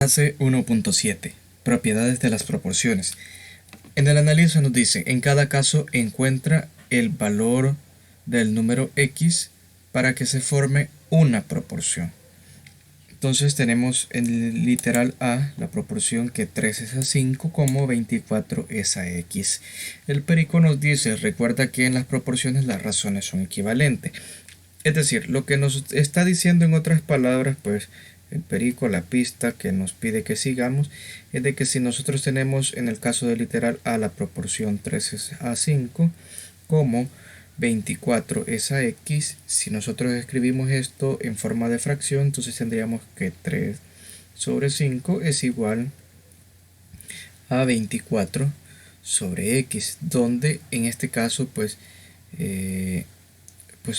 Clase 1.7. Propiedades de las proporciones. En el análisis nos dice, en cada caso encuentra el valor del número x para que se forme una proporción. Entonces tenemos en el literal A la proporción que 3 es a 5 como 24 es a x. El perico nos dice, recuerda que en las proporciones las razones son equivalentes. Es decir, lo que nos está diciendo en otras palabras, pues el perico, la pista que nos pide que sigamos, es de que si nosotros tenemos en el caso del literal A la proporción 3 es a 5, como 24 es a x, si nosotros escribimos esto en forma de fracción, entonces tendríamos que 3 sobre 5 es igual a 24 sobre x, donde en este caso pues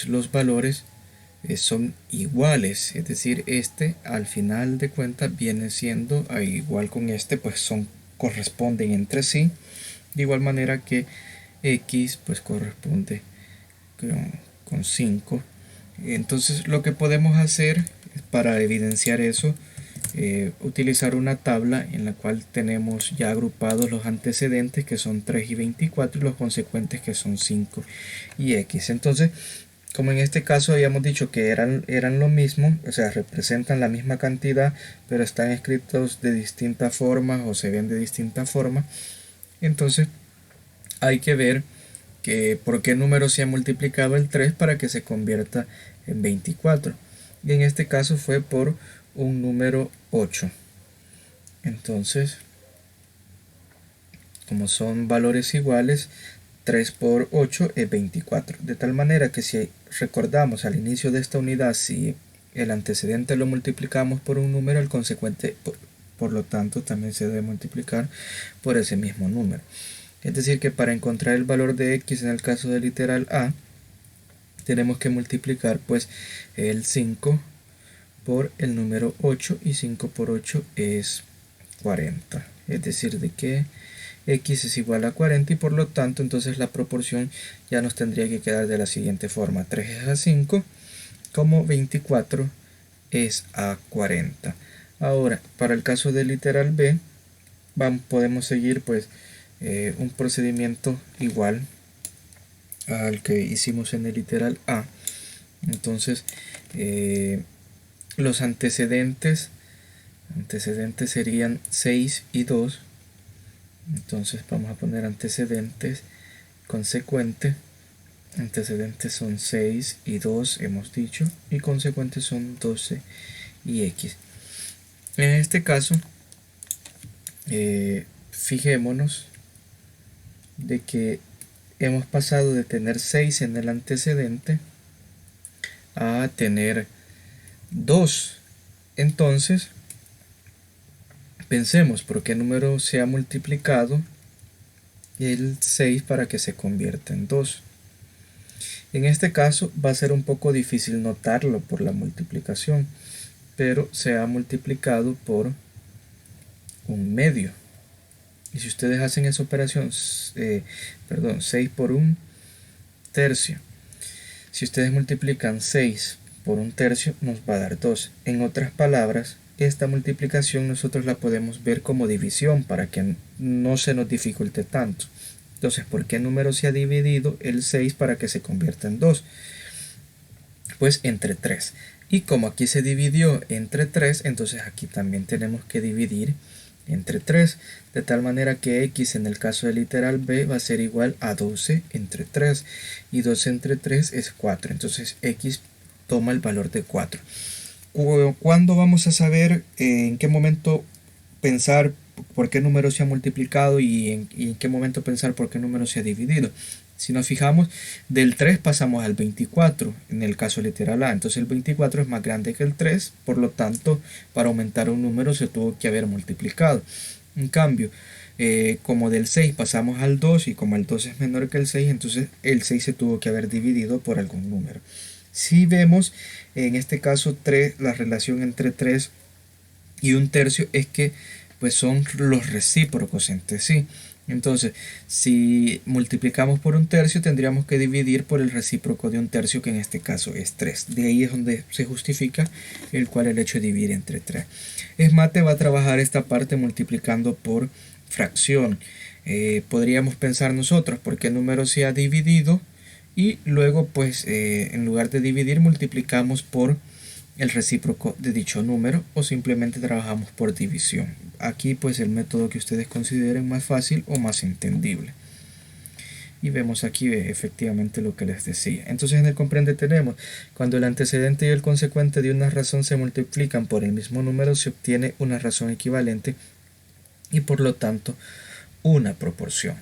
los valores son iguales, es decir, este al final de cuentas viene siendo igual con este, pues corresponden entre sí, de igual manera que x pues corresponde con 5. Entonces lo que podemos hacer para evidenciar eso, utilizar una tabla en la cual tenemos ya agrupados los antecedentes que son 3 y 24 y los consecuentes que son 5 y x. Entonces, como en este caso habíamos dicho que eran lo mismo, o sea, representan la misma cantidad, pero están escritos de distintas formas o se ven de distintas formas, entonces hay que ver que por qué número se ha multiplicado el 3 para que se convierta en 24. Y en este caso fue por un número 8. Entonces, como son valores iguales, 3 por 8 es 24. De tal manera que si recordamos al inicio de esta unidad, si el antecedente lo multiplicamos por un número, el consecuente, por lo tanto, también se debe multiplicar por ese mismo número. Es decir, que para encontrar el valor de x en el caso del literal A, tenemos que multiplicar pues el 5 por el número 8, y 5 por 8 es 40. Es decir, de que x es igual a 40 y por lo tanto entonces la proporción ya nos tendría que quedar de la siguiente forma: 3 es a 5 como 24 es a 40. Ahora, para el caso del literal B, podemos seguir pues un procedimiento igual al que hicimos en el literal A. Entonces los antecedentes serían 6 y 2. Entonces vamos a poner antecedentes, consecuente. Antecedentes son 6 y 2, hemos dicho, y consecuentes son 12 y x. En este caso, fijémonos de que hemos pasado de tener 6 en el antecedente a tener 2. Entonces, pensemos por qué número se ha multiplicado el 6 para que se convierta en 2. En este caso va a ser un poco difícil notarlo por la multiplicación, pero se ha multiplicado por un medio. Y si ustedes hacen esa operación, 6 por un tercio. Si ustedes multiplican 6 por un tercio, nos va a dar 2. En otras palabras, esta multiplicación nosotros la podemos ver como división para que no se nos dificulte tanto. Entonces, ¿por qué número se ha dividido el 6 para que se convierta en 2? Pues entre 3. Y como aquí se dividió entre 3, entonces aquí también tenemos que dividir entre 3, de tal manera que x en el caso del literal B va a ser igual a 12 entre 3, y 12 entre 3 es 4, entonces x toma el valor de 4. ¿Cuándo vamos a saber en qué momento pensar por qué número se ha multiplicado y en qué momento pensar por qué número se ha dividido? Si nos fijamos, del 3 pasamos al 24 en el caso literal A. Entonces el 24 es más grande que el 3, por lo tanto, para aumentar un número se tuvo que haber multiplicado. En cambio, como del 6 pasamos al 2 y como el 2 es menor que el 6, entonces el 6 se tuvo que haber dividido por algún número. Si vemos en este caso la relación entre 3 y un tercio es que pues son los recíprocos entre sí. Entonces, si multiplicamos por un tercio, tendríamos que dividir por el recíproco de un tercio, que en este caso es 3. De ahí es donde se justifica el hecho de dividir entre 3. Esmate va a trabajar esta parte multiplicando por fracción. Podríamos pensar nosotros por qué el número se ha dividido y luego pues en lugar de dividir multiplicamos por el recíproco de dicho número o simplemente trabajamos por división. Aquí pues el método que ustedes consideren más fácil o más entendible. Y vemos aquí efectivamente lo que les decía. Entonces en el comprende tenemos, cuando el antecedente y el consecuente de una razón se multiplican por el mismo número, se obtiene una razón equivalente y por lo tanto una proporción.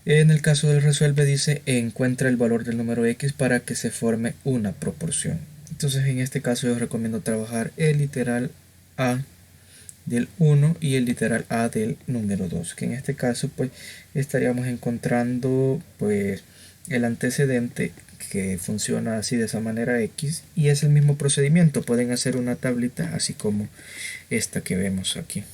En el caso del resuelve dice encuentra el valor del número x para que se forme una proporción. Entonces en este caso yo recomiendo trabajar el literal a del 1 y el literal a del número 2, que en este caso pues estaríamos encontrando pues el antecedente que funciona así de esa manera x y es el mismo procedimiento. Pueden hacer una tablita así como esta que vemos aquí.